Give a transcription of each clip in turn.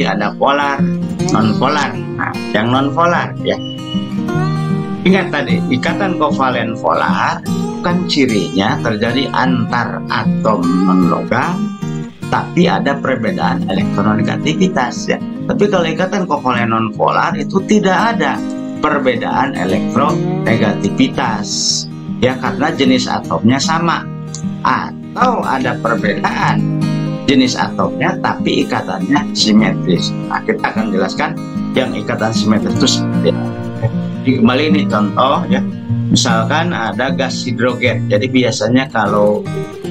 Jadi ada polar, non polar. Nah, yang non polar ya. Ingat tadi, ikatan kovalen polar kan cirinya terjadi antar atom non logam, tapi ada perbedaan elektronegativitas ya. Tapi kalau ikatan kovalen non polar itu tidak ada perbedaan elektronegativitas ya, karena jenis atomnya sama. Atau ada perbedaan jenis atomnya tapi ikatannya simetris. Nah, kita akan jelaskan yang ikatan simetris itu seperti apa. Kembali ini contoh ya, misalkan ada gas hidrogen. Jadi biasanya kalau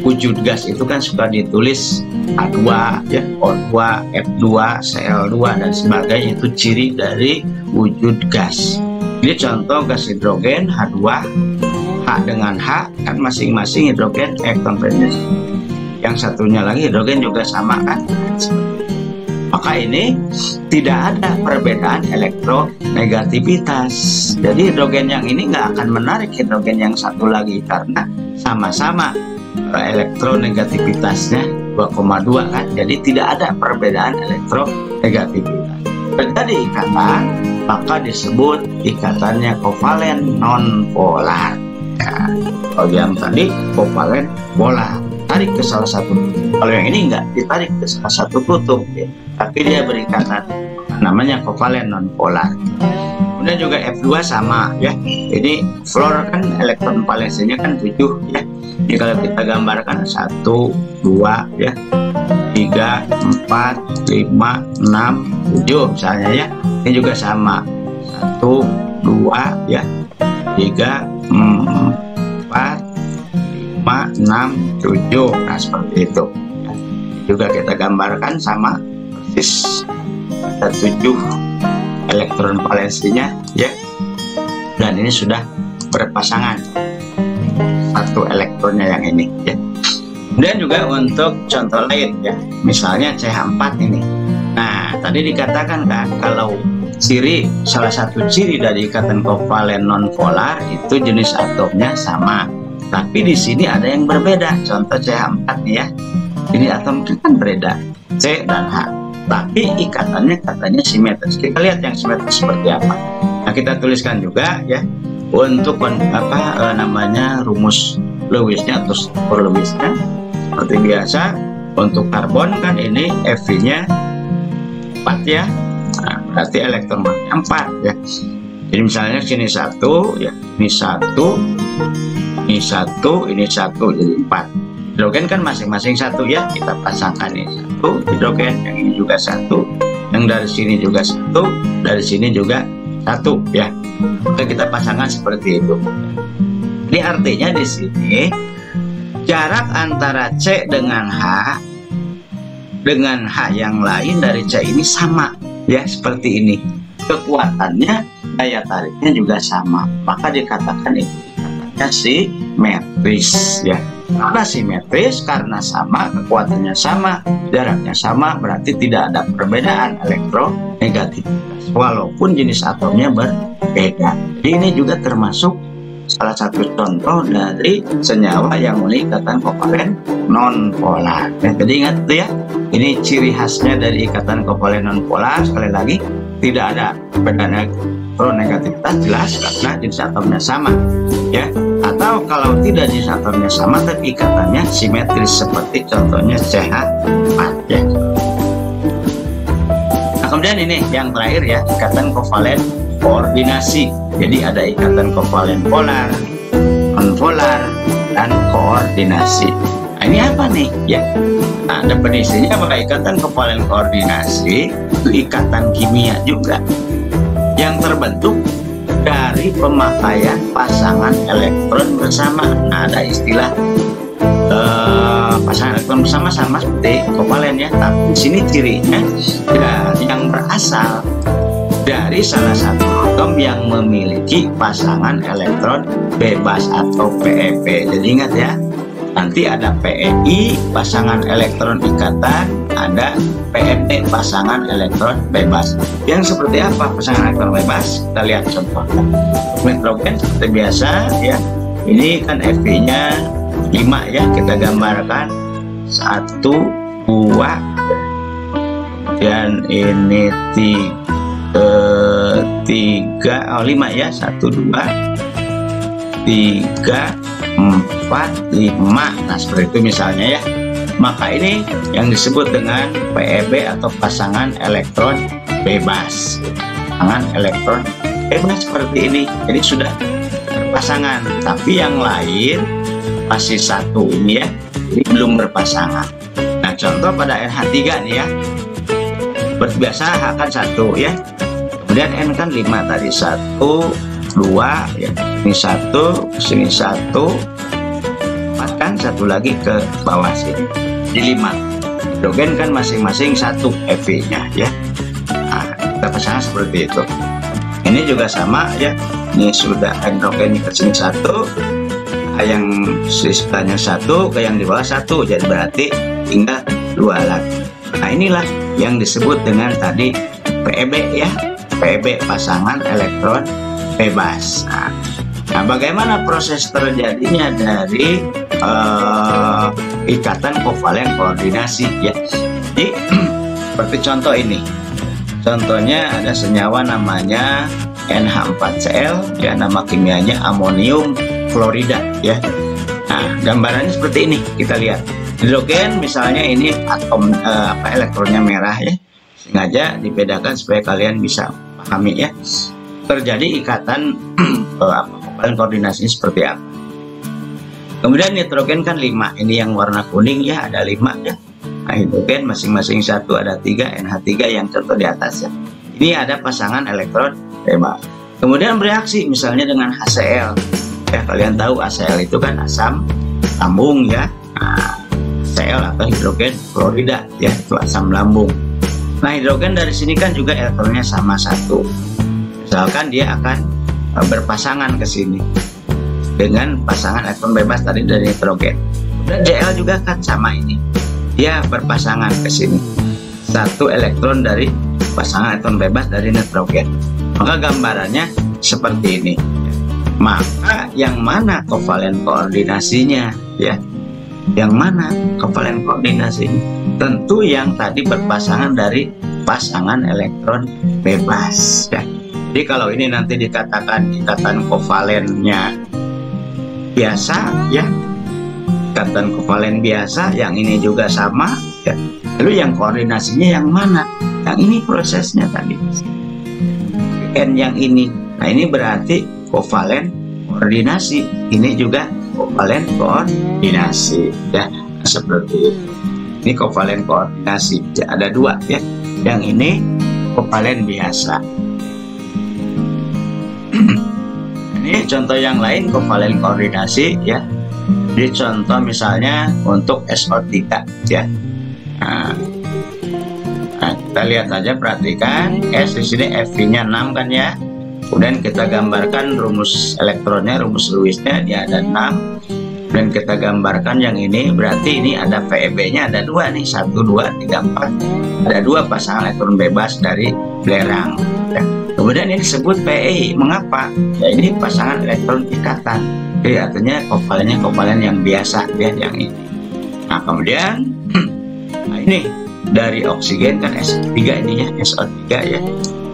wujud gas itu kan suka ditulis H2 ya, O2, F2, Cl2 dan sebagainya, itu ciri dari wujud gas. Ini contoh gas hidrogen H2, H dengan H kan masing-masing hidrogen elektron pendes. Yang satunya lagi hidrogen juga sama kan. Maka ini tidak ada perbedaan elektronegativitas. Jadi hidrogen yang ini nggak akan menarik hidrogen yang satu lagi karena sama-sama elektronegativitasnya 2,2 kan. Jadi tidak ada perbedaan elektronegativitas. Terjadi ikatan, maka disebut ikatannya kovalen non polar. Ya, kalau yang tadi kovalen polar, tarik ke salah satu. Kalau yang ini enggak ditarik ke salah satu kutub ya, tapi dia berikatan, namanya kovalen non polar. Kemudian juga F2 sama ya. Ini fluor kan elektron valensinya kan 7 ya. Jadi kalau kita gambarkan 1, 2 ya, 3, 4, 5, 6, 7 misalnya ya. Ini juga sama 1, 2 ya, 3, 4, 5, 6, 7. Nah seperti itu. Juga kita gambarkan sama persis, ada 7 elektron valensinya ya, dan ini sudah berpasangan satu elektronnya yang ini ya. Dan juga untuk contoh lain ya, misalnya CH4 ini. Nah tadi dikatakan kan kalau ciri, salah satu ciri dari ikatan kovalen non polar itu jenis atomnya sama, tapi di sini ada yang berbeda. Contoh CH4 nih ya, ini atom kan berbeda C dan H, tapi ikatannya katanya simetris. Kita lihat yang simetris seperti apa. Nah kita tuliskan juga ya untuk namanya rumus Lewisnya atau struktur Lewisnya. Seperti biasa untuk karbon kan ini Fe-nya 4 ya. Nah, berarti elektron 4 ya. Jadi misalnya sini 1 ya, ini 1, ini 1, ini 1, jadi 4. Hidrogen kan masing-masing 1 ya, kita pasangkan ini 1 hidrogen, yang ini juga 1, yang dari sini juga 1, dari sini juga 1 ya. Oke, kita pasangkan seperti itu. Ini artinya di sini jarak antara C dengan H yang lain dari C ini sama ya, seperti ini. Kekuatannya, daya tariknya juga sama, maka dikatakan itu ikatnya simetris ya. Karena simetris, karena sama, kekuatannya sama, jaraknya sama, berarti tidak ada perbedaan elektronegativitas walaupun jenis atomnya berbeda. Jadi ini juga termasuk salah satu contoh dari senyawa yang memiliki ikatan kovalen non polar. Nah, jadi ingat tuh ya, ini ciri khasnya dari ikatan kovalen non polar. Sekali lagi, tidak ada perbedaan elektronegativitas jelas karena jenis atomnya sama ya. Atau kalau tidak jenis atomnya sama tapi ikatannya simetris seperti contohnya CH4 ya. Nah, kemudian ini yang terakhir ya, ikatan kovalen koordinasi. Jadi ada ikatan kovalen polar, non polar, dan koordinasi. Nah, ini apa nih ya? Nah, definisinya apa? Ikatan kovalen koordinasi itu ikatan kimia juga yang terbentuk dari pemakaian pasangan elektron bersama. Nah, ada istilah pasangan elektron bersama sama seperti kovalen ya. Tapi di sini cirinya ya, yang berasal dari salah satu atom yang memiliki pasangan elektron bebas atau PEP. Jadi ingat ya, nanti ada PEI pasangan elektron ikatan, ada PEP pasangan elektron bebas. Yang seperti apa pasangan elektron bebas? Kita lihat contohnya. Nitrogen seperti biasa ya. Ini kan Fe-nya 5 ya, kita gambarkan 1, 2, dan ini 5 ya, 1 2 3 4 5. Nah seperti itu misalnya ya. Maka ini yang disebut dengan PEB atau pasangan elektron bebas. Pasangan elektron bebas seperti ini. Jadi sudah berpasangan, tapi yang lain masih satu ini ya, jadi belum berpasangan. Nah contoh pada NH3 nih ya, biasa H kan 1 ya, kemudian N kan 5 tadi, 1 2 ya, ini 1 sini 1 4 kan, 1 lagi ke bawah sini, di 5 hidrogen kan masing-masing 1 Fe nya ya. Nah kita pasangkan seperti itu. Ini juga sama ya, ini sudah hidrogen ke sini 1, yang sebelahnya 1 ke yang di bawah 1, jadi berarti tinggal 2 lagi. Nah inilah yang disebut dengan tadi PEB ya, PEB pasangan elektron bebas. Nah bagaimana proses terjadinya dari ikatan kovalen koordinasi ya. Jadi seperti contoh ini, contohnya ada senyawa namanya NH4Cl ya, nama kimianya amonium klorida ya. Nah gambarannya seperti ini, kita lihat hidrogen misalnya ini atom elektronnya merah ya, sengaja dibedakan supaya kalian bisa pahami ya, terjadi ikatan kovalen koordinasinya seperti apa. Kemudian nitrogen kan 5, ini yang warna kuning ya, ada 5 ya. Nah hidrogen masing-masing 1, ada 3, NH3 yang contoh di atas ya. Ini ada pasangan elektron bebas. Kemudian bereaksi misalnya dengan HCl ya, kalian tahu HCl itu kan asam lambung ya. Nah, Cl atau hidrogen klorida ya, itu asam lambung. Nah hidrogen dari sini kan juga elektronnya sama 1, misalkan dia akan berpasangan ke sini dengan pasangan elektron bebas tadi dari nitrogen. Dan Cl juga kan sama ini, dia berpasangan ke sini, 1 elektron dari pasangan elektron bebas dari nitrogen. Maka gambarannya seperti ini. Maka yang mana kovalen koordinasinya ya? Yang mana kovalen koordinasinya? Tentu yang tadi berpasangan dari pasangan elektron bebas ya. Jadi kalau ini nanti dikatakan ikatan kovalennya biasa ya, ikatan kovalen biasa, yang ini juga sama ya. Lalu yang koordinasinya yang mana? Yang ini prosesnya tadi N yang ini. Nah ini berarti kovalen koordinasi, ini juga kovalen koordinasi ya. Nah, seperti itu. Ini kovalen koordinasi ya, ada 2 ya. Yang ini kovalen biasa. Ini contoh yang lain kovalen koordinasi ya. Di contoh misalnya untuk SO3 ya. Nah, kita lihat saja, perhatikan S di sini Fe-nya 6 kan ya. Kemudian kita gambarkan rumus elektronnya, rumus Lewisnya dia ada 6. Dan kita gambarkan yang ini, berarti ini ada PEB-nya ada 2 nih, 1 2 3 4. Ada 2 pasangan elektron bebas dari belerang. Ya. Kemudian ini disebut PEI. Mengapa? Ya ini pasangan elektron ikatan. Jadi artinya kovalennya kovalen yang biasa ya, yang ini. Nah kemudian nah ini dari oksigen kan S3 ini ya, SO3 ya.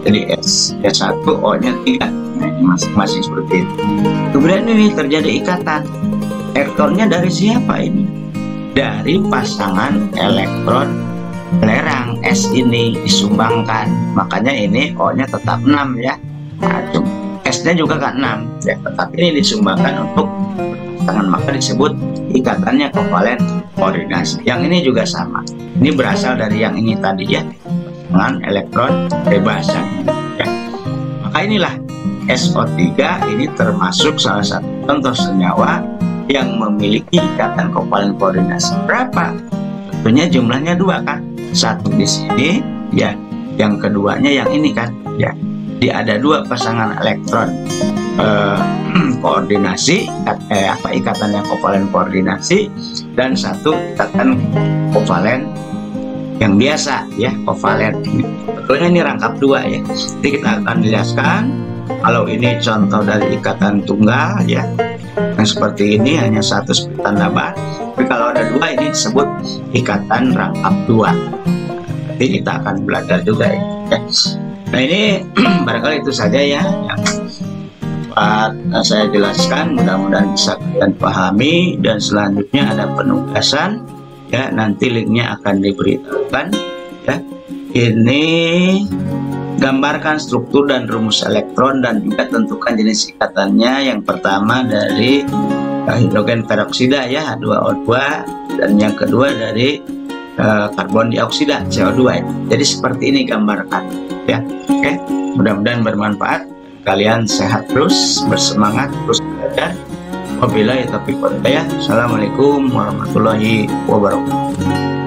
Jadi S1 O-nya 3. Nah ini masing-masing seperti itu. Kemudian ini terjadi ikatan. Elektronnya dari siapa ini? Dari pasangan elektron belerang S ini disumbangkan, makanya ini O-nya tetap 6 ya. Nah, S-nya juga kan 6 ya, tetapi ini disumbangkan untuk pasangan, maka disebut ikatannya kovalen koordinasi. Yang ini juga sama, ini berasal dari yang ini tadi ya, pasangan elektron bebas ya. Maka inilah SO3 ini termasuk salah satu contoh senyawa yang memiliki ikatan kovalen koordinasi. Berapa? Tentunya jumlahnya 2 kan, 1 di sini ya, yang keduanya yang ini kan ya. Jadi ada 2 pasangan elektron koordinasi ikatannya kovalen koordinasi, dan 1 ikatan kovalen yang biasa ya, kovalen. Sebetulnya ini rangkap 2 ya. Jadi kita akan jelaskan kalau ini contoh dari ikatan tunggal ya, yang seperti ini hanya 1 seperti tanda bar. Tapi kalau ada 2 ini disebut ikatan rangkap 2. nanti kita akan belajar juga ya. Nah ini barangkali itu saja ya yang saya jelaskan, mudah-mudahan bisa kalian pahami, dan selanjutnya ada penugasan ya, nanti linknya akan diberitahukan ya. Ini gambarkan struktur dan rumus elektron dan juga tentukan jenis ikatannya. Yang pertama dari hidrogen peroksida ya, H2O2, dan yang kedua dari karbon dioksida CO2 ya. Jadi seperti ini gambarkan ya. Oke, mudah-mudahan bermanfaat. Kalian sehat terus, bersemangat terus belajar. Wabillahi taufiq wal hidayah. Assalamualaikum warahmatullahi wabarakatuh.